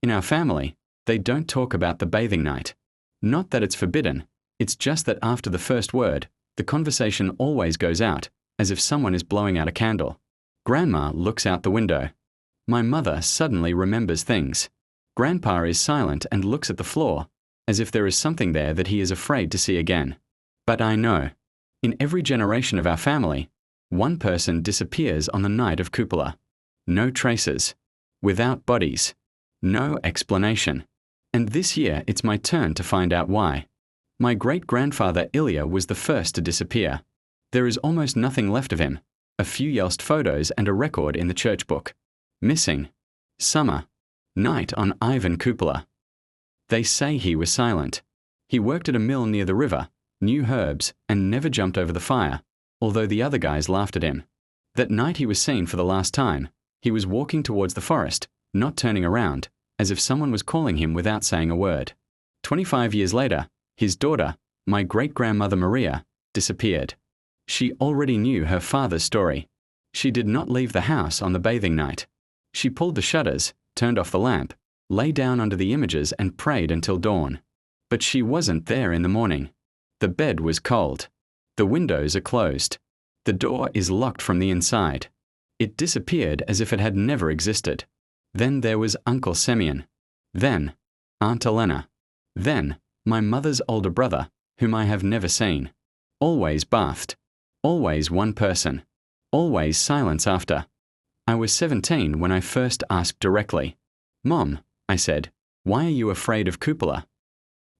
In our family, they don't talk about the bathing night. Not that it's forbidden, it's just that after the first word, the conversation always goes out, as if someone is blowing out a candle. Grandma looks out the window. My mother suddenly remembers things. Grandpa is silent and looks at the floor, as if there is something there that he is afraid to see again. But I know. In every generation of our family, one person disappears on the night of Kupala. No traces. Without bodies. No explanation. And this year it's my turn to find out why. My great-grandfather Ilya was the first to disappear. There is almost nothing left of him. A few Yelst photos and a record in the church book. Missing. Summer. Night on Ivan Kupala. They say he was silent. He worked at a mill near the river, knew herbs, and never jumped over the fire, although the other guys laughed at him. That night he was seen for the last time, he was walking towards the forest, not turning around, as if someone was calling him without saying a word. 25 years later, his daughter, my great-grandmother Maria, disappeared. She already knew her father's story. She did not leave the house on the bathing night. She pulled the shutters, turned off the lamp, lay down under the images and prayed until dawn. But she wasn't there in the morning. The bed was cold. The windows are closed. The door is locked from the inside. It disappeared as if it had never existed. Then there was Uncle Semyon. Then Aunt Elena. Then my mother's older brother, whom I have never seen. Always bathed. Always one person. Always silence after. I was 17 when I first asked directly. "Mom," I said, "why are you afraid of Kupala?"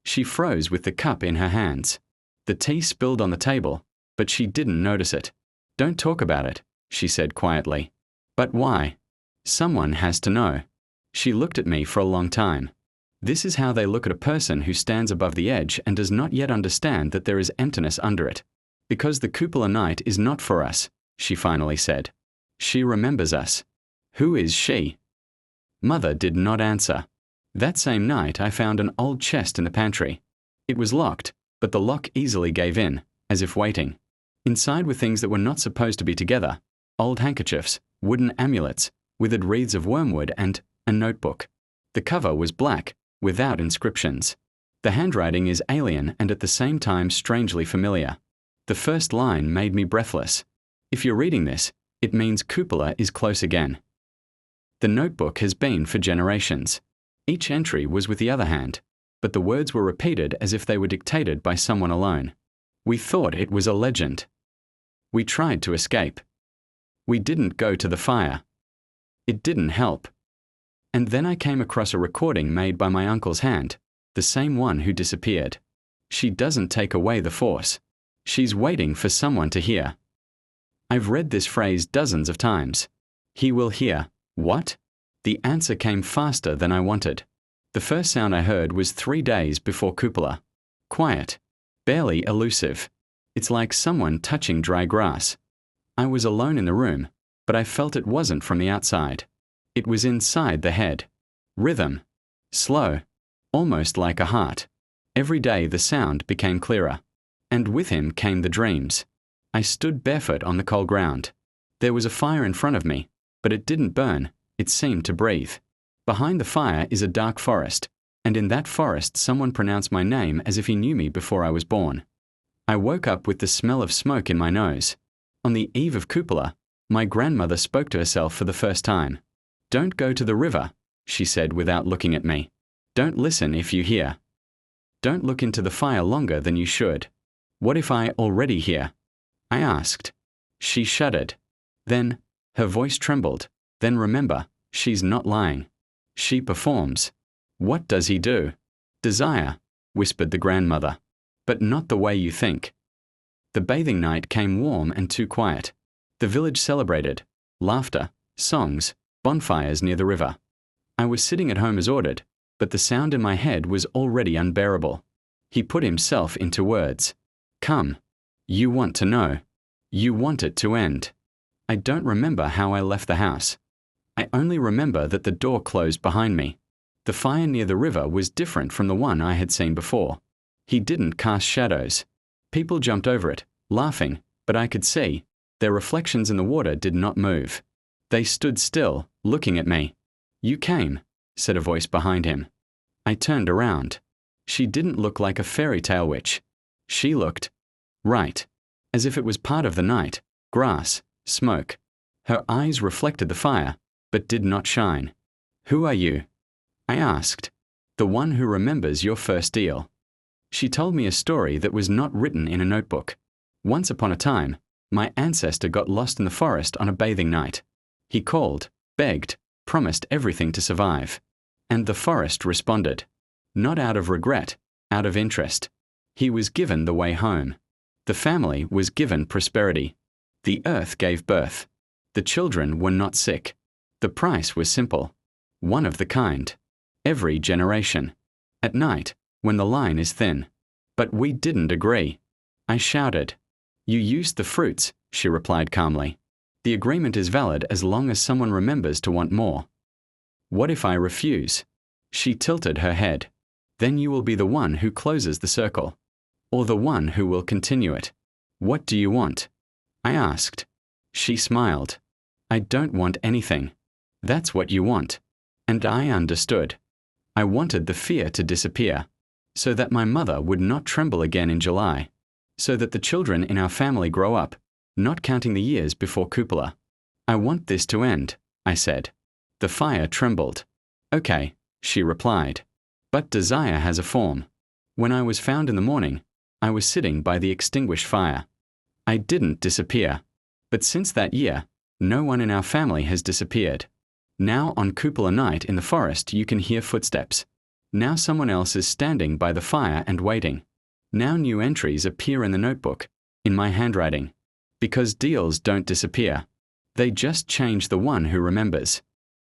She froze with the cup in her hands. The tea spilled on the table, but she didn't notice it. "Don't talk about it," she said quietly. "But why?" "Someone has to know." She looked at me for a long time. This is how they look at a person who stands above the edge and does not yet understand that there is emptiness under it. "Because the Kupala night is not for us," she finally said. "She remembers us." "Who is she?" Mother did not answer. That same night I found an old chest in the pantry. It was locked, but the lock easily gave in, as if waiting. Inside were things that were not supposed to be together: old handkerchiefs, wooden amulets, withered wreaths of wormwood, and a notebook. The cover was black, without inscriptions. The handwriting is alien and at the same time strangely familiar. The first line made me breathless. If you're reading this, it means Kupala is close again. The notebook has been for generations. Each entry was with the other hand, but the words were repeated as if they were dictated by someone alone. We thought it was a legend. We tried to escape. We didn't go to the fire. It didn't help. And then I came across a recording made by my uncle's hand, the same one who disappeared. She doesn't take away the force. She's waiting for someone to hear. I've read this phrase dozens of times. He will hear. What? The answer came faster than I wanted. The first sound I heard was 3 days before Kupala. Quiet. Barely elusive. It's like someone touching dry grass. I was alone in the room, but I felt it wasn't from the outside. It was inside the head. Rhythm. Slow. Almost like a heart. Every day the sound became clearer. And with him came the dreams. I stood barefoot on the cold ground. There was a fire in front of me, but it didn't burn, it seemed to breathe. Behind the fire is a dark forest, and in that forest someone pronounced my name as if he knew me before I was born. I woke up with the smell of smoke in my nose. On the eve of Kupala, my grandmother spoke to herself for the first time. "Don't go to the river," she said without looking at me. "Don't listen if you hear. Don't look into the fire longer than you should. What if I already hear?" I asked. She shuddered. Then, her voice trembled. "Then remember, she's not lying. She performs." "What does he do?" "Desire," whispered the grandmother. "But not the way you think." The bathing night came warm and too quiet. The village celebrated. Laughter, songs, bonfires near the river. I was sitting at home as ordered, but the sound in my head was already unbearable. He put himself into words. "Come. You want to know. You want it to end." I don't remember how I left the house. I only remember that the door closed behind me. The fire near the river was different from the one I had seen before. He didn't cast shadows. People jumped over it, laughing, but I could see. Their reflections in the water did not move. They stood still, looking at me. "You came," said a voice behind him. I turned around. She didn't look like a fairy tale witch. She looked right, as if it was part of the night, grass, smoke. Her eyes reflected the fire, but did not shine. Who are you? I asked. The one who remembers your first deal. She told me a story that was not written in a notebook. Once upon a time, my ancestor got lost in the forest on a bathing night. He called, begged, promised everything to survive. And the forest responded. Not out of regret, out of interest. He was given the way home. The family was given prosperity. The earth gave birth. The children were not sick. The price was simple. One of the kind. Every generation. At night, when the line is thin. But we didn't agree. I shouted. You used the fruits, she replied calmly. The agreement is valid as long as someone remembers to want more. What if I refuse? She tilted her head. Then you will be the one who closes the circle. Or the one who will continue it. What do you want? I asked. She smiled. I don't want anything. That's what you want. And I understood. I wanted the fear to disappear, so that my mother would not tremble again in July, so that the children in our family grow up, not counting the years before Kupala. I want this to end, I said. The fire trembled. Okay, she replied. But desire has a form. When I was found in the morning, I was sitting by the extinguished fire. I didn't disappear. But since that year, no one in our family has disappeared. Now on Kupala Night in the forest you can hear footsteps. Now someone else is standing by the fire and waiting. Now new entries appear in the notebook, in my handwriting. Because deals don't disappear. They just change the one who remembers.